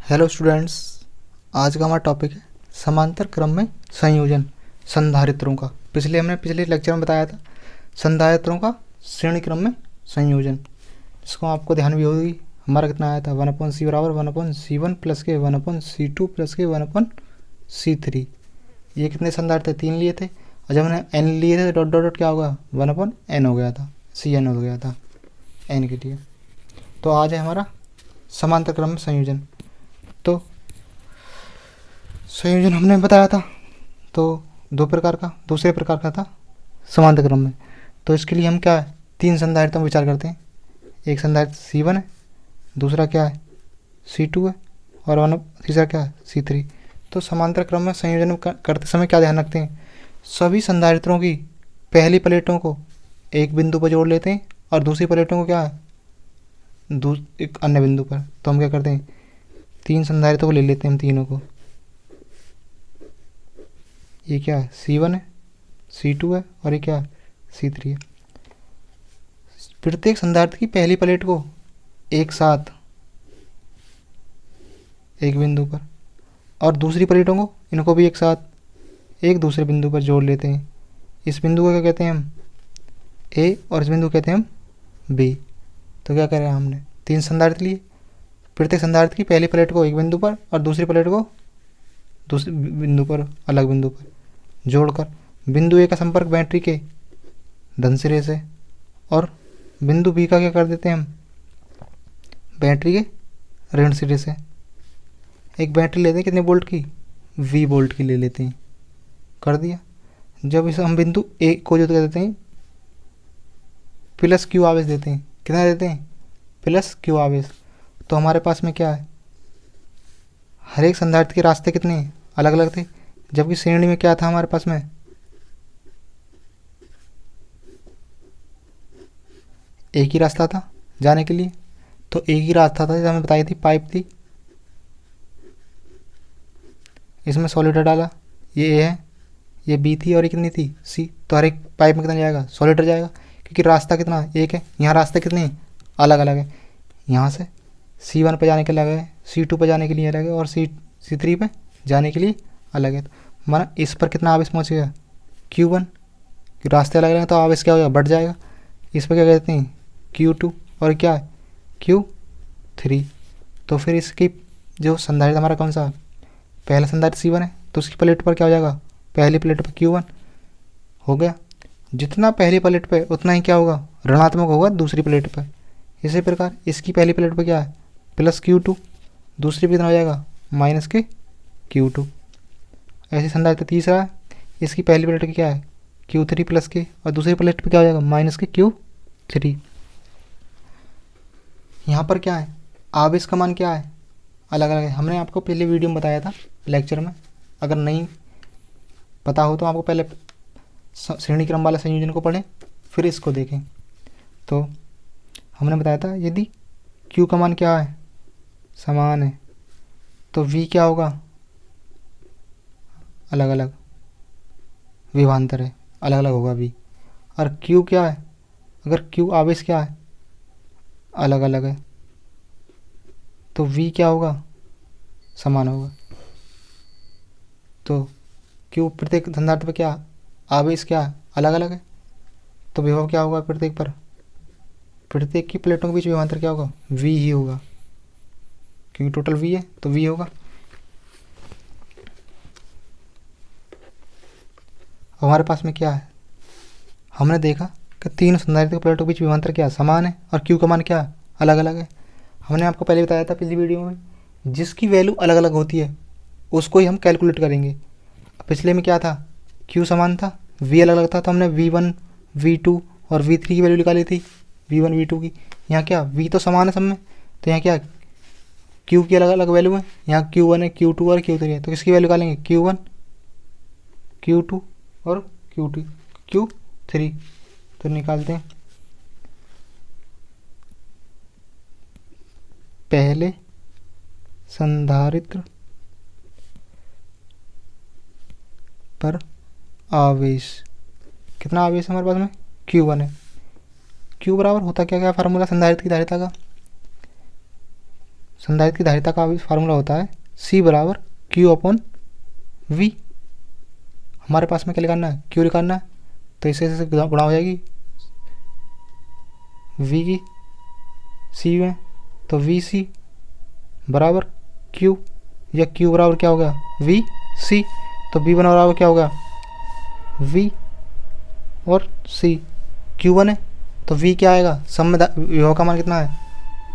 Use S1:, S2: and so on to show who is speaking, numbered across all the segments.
S1: Hello students. आज का हमारा टॉपिक है समांतर क्रम में संयोजन संधारित्रों का। पिछले लेक्चर में बताया था संधारित्रों का श्रेणी क्रम में संयोजन, जिसको आपको ध्यान भी होगी। हमारा कितना आया था 1/c बराबर 1/c1 प्लस के 1/c2 प्लस के 1/c3। ये कितने संधारित्र थे? 3 लिए थे, और जब हमने n लिए थे डॉट डॉट डॉट क्या होगा 1/n हो गया था, cn हो गया था n के लिए। तो आज है हमारा समांतर क्रम में संयोजन। तो संयोजन हमने बताया था तो दूसरे प्रकार का था समांतर क्रम में। तो इसके लिए हम क्या है 3 संधारित्रों पर विचार करते हैं। एक संधारित्र C1 है, दूसरा क्या है C2 है, और तीसरा क्या है C3। तो समांतर क्रम में संयोजन करते समय क्या ध्यान रखते हैं, सभी संधारित्रों की पहली प्लेटों को एक बिंदु पर जोड़ लेते हैं और दूसरी प्लेटों को क्या है एक अन्य बिंदु पर। तो हम क्या करते हैं 3 संधारित्रों को ले लेते हैं हम तीनों को। ये क्या है C1 है, C2 है, और ये क्या है C3 है। प्रत्येक संधारित्र की पहली प्लेट को एक साथ एक बिंदु पर और दूसरी प्लेटों को इनको भी एक साथ एक दूसरे बिंदु पर जोड़ लेते हैं। इस बिंदु को क्या कहते हैं हम A, और इस बिंदु को कहते हैं हम B। तो क्या करें हमने 3 संधारित्र लिए, प्रत्येक संधारित्र की पहली प्लेट को एक बिंदु पर और दूसरी प्लेट को दूसरे बिंदु पर अलग बिंदु पर जोड़कर बिंदु ए का संपर्क बैटरी के धन सिरे से और बिंदु बी का क्या कर देते हैं हम बैटरी के ऋण सिरे से। एक बैटरी लेते हैं कितने वोल्ट की V वोल्ट की ले लेते हैं, कर दिया। जब इसे हम बिंदु ए को जो क्या देते हैं प्लस क्यू आवेश देते हैं, कितना देते हैं प्लस क्यू आवेश। तो हमारे पास में क्या है हर एक संधारित्र के रास्ते कितने अलग अलग थे, जबकि श्रेणी में क्या था हमारे पास में एक ही रास्ता था जाने के लिए। तो एक ही रास्ता था जैसे हमें बताई थी पाइप थी, इसमें सॉलिडर डाला, ये ए है, ये बी थी और ये कितनी थी सी। तो हर एक पाइप में कितना जाएगा सॉलिडर जाएगा, क्योंकि रास्ता कितना एक है। यहाँ रास्ते कितने अलग अलग है, यहाँ से C1 पे जाने के लिए अलग है, C2 पे जाने के लिए अलग है, और C3 पे जाने के लिए अलग है। तो माना इस पर कितना आवेश पहुँच गया Q1, कि रास्ते अलग अलग हैं तो आवेश क्या हो जाएगा बढ़ जाएगा। इस पर क्या कहते हैं Q2, और क्या है Q3। तो फिर इसकी जो संधारित्र हमारा कौन सा पहला संधारित्र C1 है, तो उसकी प्लेट पर क्या हो जाएगा पहली प्लेट पर Q1 हो गया। जितना पहली प्लेट पे उतना ही क्या होगा ऋणात्मक होगा दूसरी प्लेट पर। इसी प्रकार इसकी पहली प्लेट पर क्या है प्लस Q2, दूसरी पे कितना हो जाएगा माइनस के Q2। ऐसे संधारित्र तीसरा है, इसकी पहली प्लेट की क्या है Q3 प्लस के, और दूसरी प्लेट पे क्या हो जाएगा माइनस के Q3। यहाँ पर क्या है आवेश का मान क्या है अलग अलग है। हमने आपको पहले वीडियो में बताया था लेक्चर में, अगर नहीं पता हो तो आपको पहले श्रेणी क्रम वाला संयोजन को पढ़ें फिर इसको देखें। तो हमने बताया था यदि Q का मान क्या है समान है तो V क्या होगा अलग अलग, विभवांतर है अलग अलग होगा V। और Q क्या है अगर Q आवेश क्या है अलग अलग है तो V क्या होगा समान होगा। तो Q प्रत्येक संधारित्र पर क्या आवेश क्या अलग अलग है, तो विभव क्या होगा प्रत्येक पर, प्रत्येक की प्लेटों के बीच विभवांतर क्या होगा V ही होगा, क्योंकि टोटल V है तो V होगा। हमारे पास में क्या है हमने देखा कि 3 संधारित्र प्लेटों के बीच विभवांतर क्या समान है और Q का मान क्या अलग अलग है। हमने आपको पहले बताया था पिछली वीडियो में जिसकी वैल्यू अलग अलग होती है उसको ही हम कैलकुलेट करेंगे। पिछले में क्या था Q समान था V अलग अलग था, तो हमने V1 V2 और V3 की वैल्यू निकाली थी V1 V2 की। यहाँ क्या V तो समान है सब में, तो यहाँ क्या Q की अलग अलग वैल्यू है, यहाँ Q1 है Q2 और Q3 है। तो किसकी वैल्यू निकालेंगे Q1 Q2 और Q3। तो निकालते हैं पहले संधारित्र पर आवेश, कितना आवेश है हमारे पास में Q1 है। Q बराबर होता क्या क्या फार्मूला संधारित्र की धारिता का, संधारित्र की धारिता का फार्मूला होता है C बराबर Q अपॉन V। हमारे पास में क्या निकालना है, Q निकालना है, तो इससे गुणा हो जाएगी V की C में, तो VC बराबर Q, या Q बराबर क्या होगा VC, तो B बराबर क्या होगा V और C। Q1 है तो V क्या आएगा, सम में विभव का मान कितना है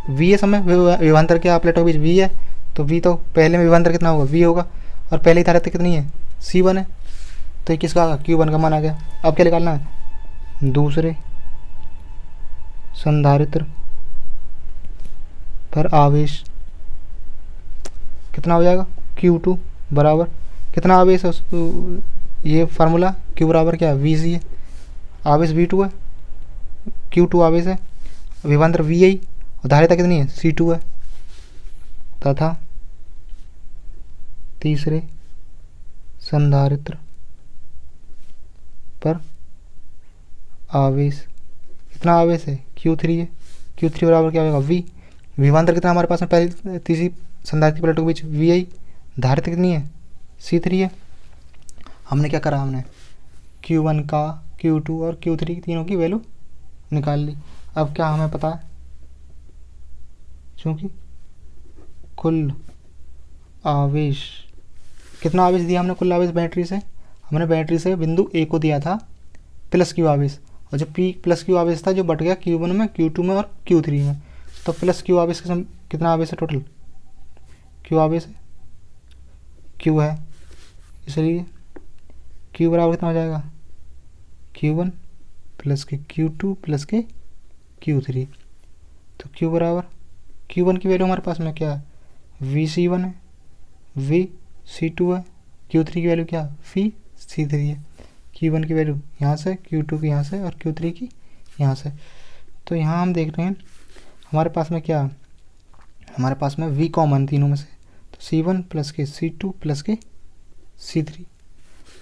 S1: V है, सम में विभवांतर क्या प्लेटों के बीच V है, तो V तो पहले में विभवांतर कितना होगा V होगा, और पहले ही धारिता कितनी है C1 है, तो ये किसका आएगा Q1 का मान आ गया। अब क्या निकालना है, दूसरे संधारित्र पर आवेश कितना हो जाएगा Q2 बराबर कितना आवेश है ये फार्मूला Q बराबर क्या है VC है, आवेश V2 है, Q2 आवेश है, विभवांतर VI और धारिता कितनी है C2 है, तथा तीसरे संधारित्र पर आवेश कितना आवेश है Q3 है, Q3 बराबर क्या होगा V, विभवांतर कितना हमारे पास में पहले तीसरी संधारित्र प्लेटों के बीच VI, धारिता कितनी है C3 है। हमने क्या करा, हमने Q1 का Q2 और Q3 तीनों की वैल्यू निकाल ली। अब क्या हमें पता है, क्योंकि कुल आवेश कितना आवेश दिया हमने, कुल आवेश बैटरी से, हमने बैटरी से बिंदु A को दिया था प्लस Q आवेश, और जो P प्लस Q आवेश था जो बट गया Q1 में, Q2 में और Q3 में, तो प्लस Q आवेश के कितना आवेश है टोटल, Q आवेश है Q है, इसलिए Q बराबर कितना हो जाएगा Q1 प्लस के Q2 प्लस के Q3, तो Q बराबर Q1 की वैल्यू हमारे पास में क्या है VC1 है, VC2 है, Q3 की वैल्यू क्या VC3 है, Q1 की वैल्यू यहाँ से, Q2 की यहाँ से और Q3 की यहाँ से। तो यहाँ हम देख रहे हैं हमारे पास में क्या, हमारे पास में V कॉमन तीनों में से, तो C1 प्लस के C2 प्लस के C3,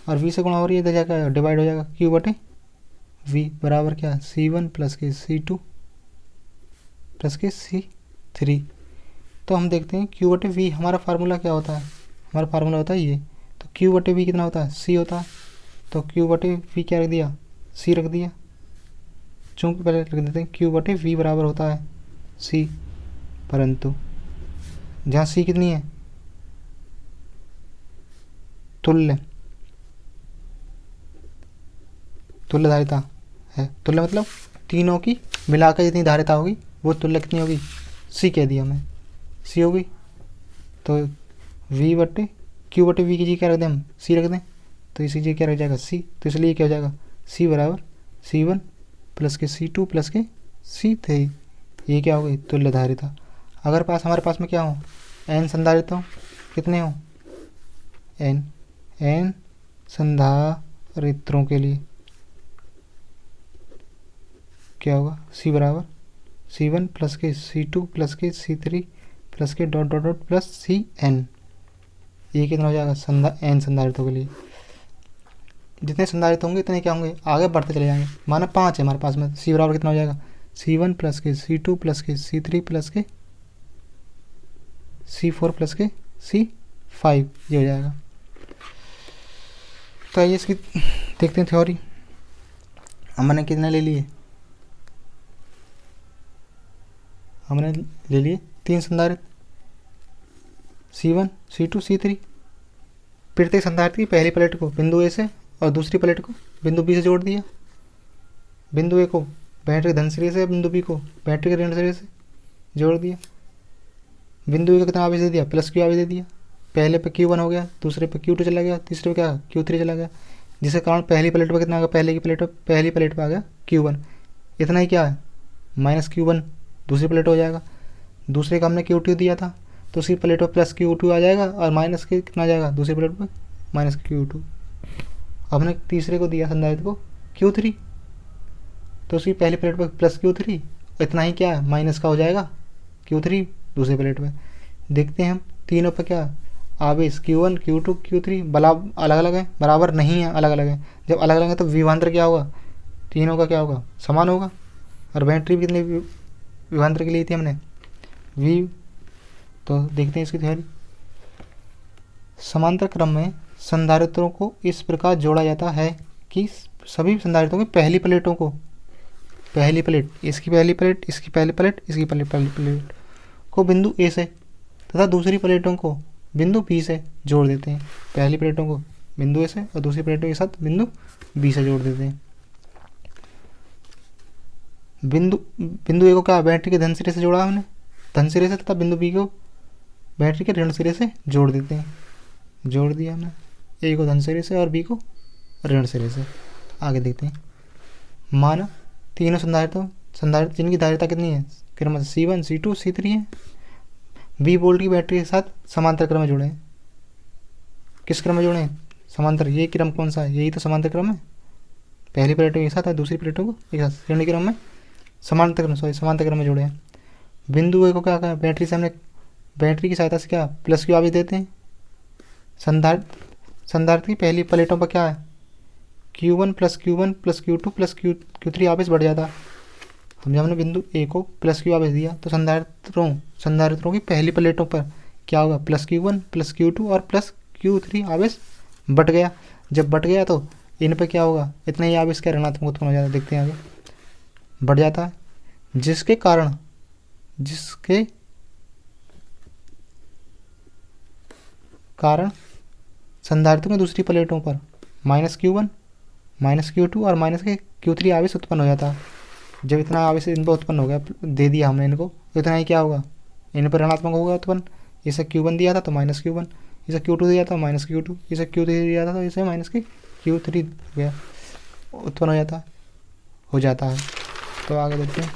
S1: और V से गुणा हो रही है, इधर जाकर डिवाइड हो जाएगा Q बटे V बराबर क्या C1 प्लस के C2 प्लस के C3। तो हम देखते हैं Q बटे V हमारा फार्मूला क्या होता है, हमारा फार्मूला होता है ये, तो Q बटे V कितना होता है C होता है, तो Q बटे V क्या रख दिया C रख दिया, चूँकि पहले रख देते हैं Q बटे V बराबर होता है C, परंतु जहाँ C कितनी है तुल्य धारिता है, तुल्य मतलब तीनों की मिलाकर जितनी धारिता होगी वो तुल्य कितनी होगी C कह दिया हमें C होगी, तो V बटे Q बटे V की जी क्या रख दें हम C रख दें, तो इसी जी क्या रह जाएगा C, तो इसलिए क्या हो जाएगा C बराबर C1 प्लस के C2 प्लस के C3, ये क्या हो गई तुल्य धारिता। अगर हमारे पास में क्या हो N संधारित्र हो, कितने हो N संधारित्रों के लिए क्या होगा C बराबर C1 प्लस के C2 प्लस के C3 प्लस के dot dot dot plus CN, ये कितना हो जाएगा N संधारित्रों के लिए। जितने संधारित्र होंगे इतने क्या होंगे आगे बढ़ते चले जाएंगे, माना 5 है हमारे पास में, C बराबर कितना हो जाएगा C1 प्लस के C2 प्लस के C3 प्लस के C4 प्लस के C5, ये हो जाएगा। तो आइए इसकी देखते हैं थ्योरी। हमने कितने ले लिए, हमने ले लिए 3 संधारित्र C1 C2 C3, प्रत्येक संधारित्र की पहली प्लेट को बिंदु A से और दूसरी प्लेट को बिंदु B से जोड़ दिया, बिंदु A को बैटरी धन सिरे से, बिंदु B को बैटरी के ऋण सिरे से जोड़ दिया, बिंदु A को कितना आवेश दे दिया प्लस Q आवेश दे दिया, पहले पे Q1 हो गया, दूसरे पे Q2 चला गया, तीसरे पे क्या Q3 चला गया, जिसके कारण पहली प्लेट पर कितना आ गया, पहली प्लेट पर आ गया Q1, इतना ही क्या है माइनस Q1 दूसरी प्लेट हो जाएगा, दूसरे का हमने Q2 दिया था तो उसी प्लेट पर प्लस Q2 आ जाएगा, और माइनस के कितना आ जाएगा दूसरी प्लेट पर माइनस Q2। हमने तीसरे को दिया संधारित्र को Q3, तो उसकी पहली प्लेट पर प्लस Q3, इतना ही क्या है माइनस का हो जाएगा Q3 दूसरी प्लेट पे। देखते हैं हम तीनों पे क्या आवेश Q1 Q2 Q3 अलग अलग है, बराबर नहीं है, अलग अलग है। जब अलग अलग है तो विभवांतर क्या होगा, तीनों का क्या होगा समान होगा। और बैटरी भी कितने विभवांतर की ली थी हमने V, तो देखते हैं इसकी थ्योरी। समांतर क्रम में संधारित्रों को इस प्रकार जोड़ा जाता है कि सभी संधारित्रों की पहली प्लेटों को, पहली प्लेट, इसकी पहली प्लेट, इसकी पहली प्लेट, इसकी पहली प्लेट को बिंदु ए से तथा दूसरी प्लेटों को बिंदु बी से जोड़ देते हैं। पहली प्लेटों को बिंदु ए से और दूसरी प्लेटों के साथ बिंदु बी से जोड़ देते हैं। बिंदु ए को क्या बैटरी के धन सिरे से जोड़ा हमने, धन सिरे से, तथा बिंदु बी को बैटरी के ऋण सिरे से जोड़ देते हैं। जोड़ दिया हमने, ए को धन सिरे से और बी को ऋण सिरे से। आगे देखते हैं। माना तीनों संधारित्र जिनकी धारिता कितनी है, क्रम C1 C2 C3 है, 20 वोल्ट की बैटरी के साथ समांतर क्रम में जुड़े हैं। किस क्रम में जुड़े हैं, समांतर। ये क्रम कौन सा है, यही तो समांतर क्रम है। पहली प्लेटों के साथ है, दूसरी प्लेटों को एक साथ, श्रेणी क्रम में समांतर क्रम में जुड़े हैं। बिंदु ए को क्या कहा, बैटरी से हमने बैटरी की सहायता से क्या प्लस क्यू आवेश देते हैं। संधारित्र की पहली प्लेटों पर क्या है, Q1 plus Q2 plus Q3 आवेश बढ़ जाता है। हम जब हमने बिंदु ए को प्लस क्यू आवेश दिया तो संधारित्रों की पहली प्लेटों पर क्या होगा, प्लस Q1 प्लस Q2 और प्लस Q3 आवेश बढ़ गया। जब बढ़ गया तो इन पे क्या होगा, इतना ही आवेश क्या ऋणात्मक उत्पन्न हो जाता है। देखते हैं आगे, बढ़ जाता है, जिसके कारण संधारित्रों की दूसरी प्लेटों पर माइनस Q1 माइनस Q2 और माइनस के Q3 आवेश उत्पन्न हो जाता है। जब इतना आवेश इन पर उत्पन्न हो गया, दे दिया हमने इनको, तो इतना ही क्या होगा, इन पर ऋणात्मक होगा उत्पन्न। इसे Q1 दिया था तो माइनस Q1, इसे Q2 दिया था माइनस Q2, इसे Q3 दिया था तो इसे माइनस के Q3 गया, उत्पन्न हो जाता है। तो आगे देखते हैं।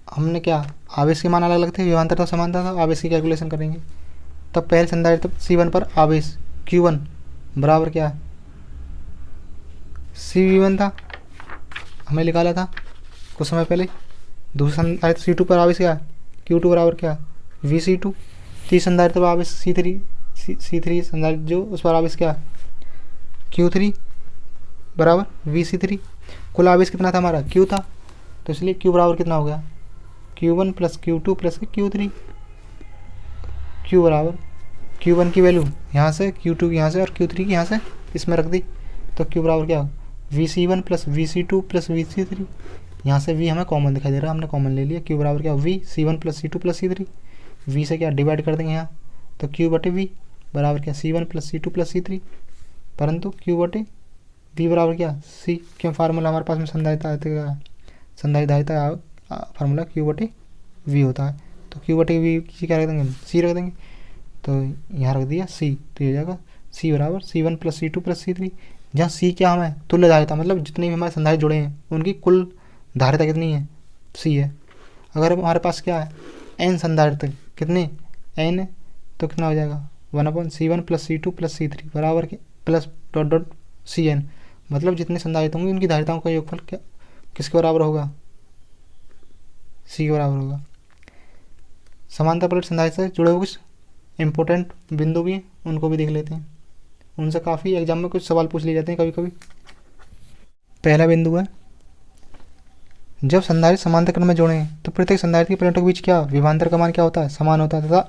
S1: हमने क्या, आवेश के मान अलग अलग थे, विभवांतर तो समांतर था। आवेश की कैलकुलेशन करेंगे। तब पहले संधारित्र C1 पर आवेश Q1 बराबर क्या है, CV1 था, हमें निकाला था कुछ समय पहले। दूसरा संधारित्र C2 पर आवेश क्या है, Q2 बराबर क्या है, VC2। तीसरा संधारित्र पर आवेश C3 संधारित्र जो उस पर आवेश क्या है, Q3 बराबर VC3। कुल आवेश कितना था हमारा, Q था, तो इसलिए Q बराबर कितना हो गया, Q1 plus Q2 plus Q3। Q बराबर Q1 की वैल्यू यहाँ से, Q2 की यहाँ से और Q3 की यहाँ से इसमें रख दी, तो Q बराबर क्या हो, VC1 plus VC2 plus VC3। यहाँ से V हमें कॉमन दिखाई दे रहा है, हमने कॉमन ले लिया। Q बराबर क्या, VC1 plus C2 plus C3। V से क्या डिवाइड कर देंगे यहाँ, तो Q बटे V बराबर क्या, C1 plus C2 plus C3, परंतु Q बटे V बराबर क्या, C, क्यों फार्मूला हमारे पास में संधारित्र धारिता फार्मूला Q बटे V होता है। तो Q बटे V की क्या रख देंगे, C रख देंगे, तो यहाँ रख दिया C, तो ये हो जाएगा C बराबर C1 plus C2 plus C3। जहाँ C क्या हमें तुल्य धारिता, मतलब जितने भी हमारे संधारित्र जुड़े हैं उनकी कुल धारिता कितनी है, C है। अगर हमारे पास क्या है, N संधारित्र, कितने N है, तो कितना हो जाएगा 1/C1 plus C2 plus C3 बराबर के प्लस डॉट डॉट CN। मतलब जितने संधारित्र होंगे उनकी धारिताओं का योगफल क्या किसके बराबर होगा, C के बराबर होगा। समांतर प्लेट संधारित्र से जुड़े हुए कुछ इम्पोर्टेंट बिंदु भी हैं, उनको भी देख लेते हैं। उनसे काफ़ी एग्जाम में कुछ सवाल पूछ लिए जाते हैं कभी कभी। पहला बिंदु है, जब संधारित्र समांतर क्रम में जोड़े हैं तो प्रत्येक संधारित्र की प्लेटों के बीच क्या विभवांतर का मान क्या होता है, समान होता है, तथा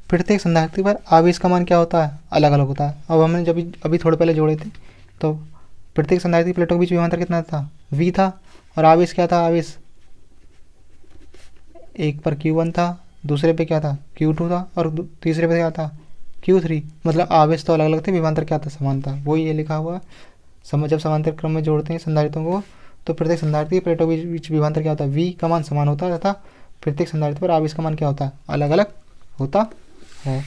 S1: प्रत्येक संधारित्र पर आवेश का मान क्या होता है, अलग अलग होता है। अब हमने जब अभी थोड़े पहले जोड़े थे तो प्रत्येक संधारित्र की प्लेटों के बीच विभवांतर कितना था, V था, और आवेश क्या था, आवेश एक पर Q1 था, दूसरे पे क्या था, Q2 था, और तीसरे पे क्या था, Q3। मतलब आवेश तो अलग अलग थे, विभवांतर क्या था, समान था। वही ये लिखा हुआ है। जब समांतर क्रम में जोड़ते हैं संधारित्रों को तो प्रत्येक संधारित्र की प्लेटों के बीच विभवांतर क्या होता है, V का मान समान होता है, तथा प्रत्येक संधारित्र पर आवेश का मान क्या होता है, अलग अलग होता है।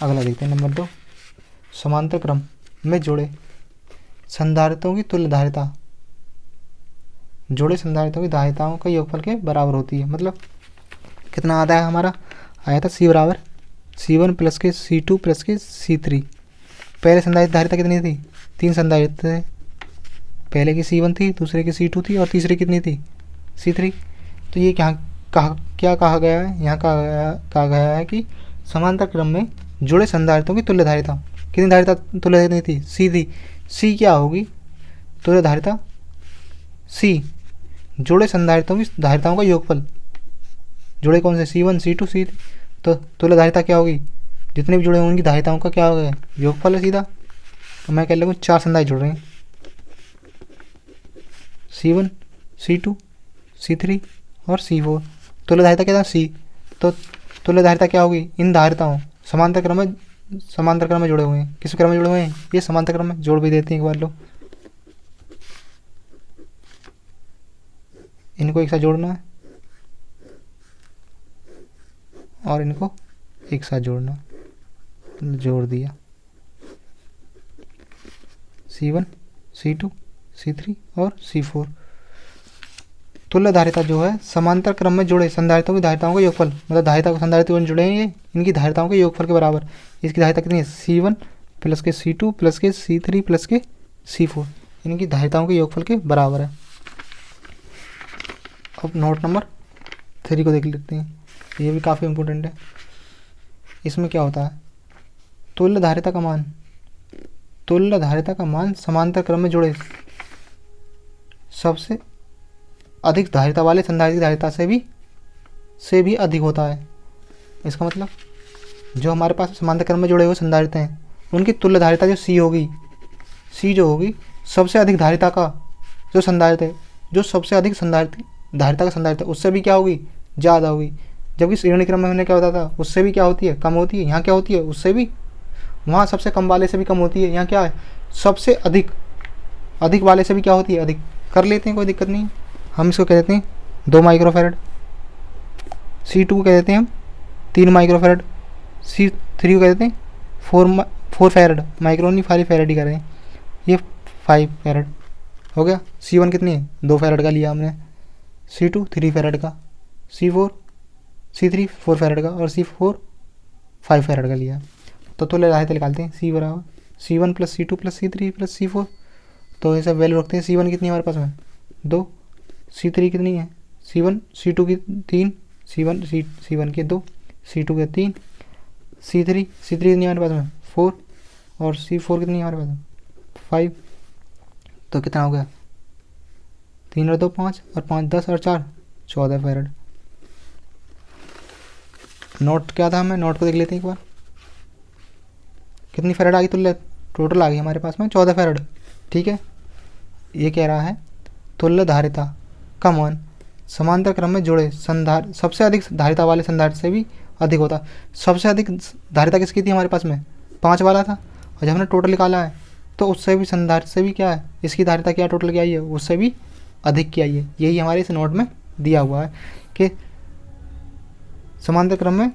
S1: अगला देखते हैं नंबर 2, समांतर क्रम में जोड़े संधारित्रों की तुल्य धारिता जोड़े संधारित्रों की धारिताओं का योगफल के बराबर होती है। मतलब कितना आता है हमारा, आया था C बराबर C1 प्लस के C2 प्लस के C3। पहले संधारित्र धारिता कितनी थी, 3 संधारित्र थे, पहले की C1 थी, दूसरे की C2 थी और तीसरे कितनी थी, C3। तो ये क्या कहा गया है, यहाँ कहा गया है कि समांतर क्रम में जुड़े संधारित्रों की तुल्य धारिता, कितनी धारिता तुल्य धारिता थी, C थी। C क्या होगी, तुल्य धारिता C, जुड़े संधारित्रों की धारिताओं का योगफल जुड़े कौन से, C1 C2 C3, तो तुल्य धारिता क्या होगी, जितने भी जुड़े होंगे उनकी धारिताओं का क्या होगा, योगफल है सीधा। तो मैं कह लगूँ 4 संधारित्र जुड़ रहे हैं, C1 C2 C3 और C4। तुल्य धारिता क्या था, C। तो तुल्य धारिता क्या होगी, इन धारिताओं समांतर क्रम में जुड़े हुए हैं। किस क्रम में जुड़े हुए हैं, ये समांतर क्रम में। जोड़ भी देते हैं एक बार, लो इनको एक साथ जोड़ना है और इनको एक साथ जोड़ना, जोड़ दिया। C1 C2 C3 और C4। तुल्य धारिता जो है समांतर क्रम में जुड़े संधारित्रों की धारिताओं का योगफल, मतलब धारिता को संधारित्र जुड़े हैं ये, इनकी धारिताओं के योगफल के बराबर। इसकी धारिता कितनी है, C1 प्लस के C2 प्लस के C3 प्लस के C4, इनकी धारिताओं के योगफल के बराबर है। अब नोट नंबर 3 को देख लेते हैं, ये भी काफ़ी इंपॉर्टेंट है। इसमें क्या होता है, तुल्य धारिता का मान समांतर क्रम में जुड़े सबसे अधिक धारिता वाले संधारित्र की धारिता से भी अधिक होता है। इसका मतलब जो हमारे पास समांतर क्रम में जुड़े हुए संधारित्र हैं उनकी तुल्य धारिता जो C होगी, C जो होगी सबसे अधिक धारिता का जो संधारित्र है, जो सबसे अधिक धारिता का संधारित्र है उससे भी क्या होगी, ज़्यादा होगी। जबकि श्रेणी क्रम में हमने क्या होता था, उससे भी क्या होती है, कम होती है। यहाँ क्या होती है, उससे भी, वहाँ सबसे कम वाले से भी कम होती है, यहाँ क्या है, सबसे अधिक वाले से भी क्या होती है, अधिक। कर लेते हैं, कोई दिक्कत नहीं। हम इसको कह देते हैं 2 माइक्रोफैरड, C2 को कह देते हैं हम 3 माइक्रोफैरड, C3 को कह देते हैं 4 फैरड, माइक्रो नहीं 5 फैरड ही कर रहे हैं, ये 5 फैरड हो गया। C1 कितनी है, 2 फैरड का लिया हमने, C2 3 फैरड का, C3 4 फैरड का और C4 5 फैरड का लिया। तो तुल्य धारिता निकालते हैं, C बराबर C1 plus C2 plus C3 plus C4। तो ऐसा वैल्यू रखते हैं। C1 कितनी है हमारे पास में, 2, C3 कितनी है, C1 C2 की 3, C1 के 2, C2 के 3, C3 कितनी है हमारे पास में 4 और C4 कितनी है हमारे पास में 5। तो कितना हो गया, 3 और 2 5 और 5 10 और 4 14 फैरड। नोट क्या था, हमें नोट को देख लेते हैं एक बार। कितनी फैरड आ गई तुल्य, टोटल आ गई हमारे पास में 14 फैरड। ठीक है, ये कह रहा है तुल्य धारिता का मान समांतर क्रम में जुड़े सबसे अधिक धारिता वाले संधारित्र से भी अधिक होता। सबसे अधिक धारिता किसकी थी हमारे पास में, 5 वाला था, और जब हमने टोटल निकाला है तो उससे भी संधारित्र से भी क्या है, इसकी धारिता क्या टोटल क्या आई है, उससे भी अधिक की आई है। यही हमारे इस नोट में दिया हुआ है कि समांतर क्रम में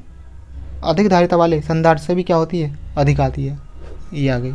S1: अधिक धारिता वाले संधारित्र से भी क्या होती है, अधिक आती है। ये आ गई।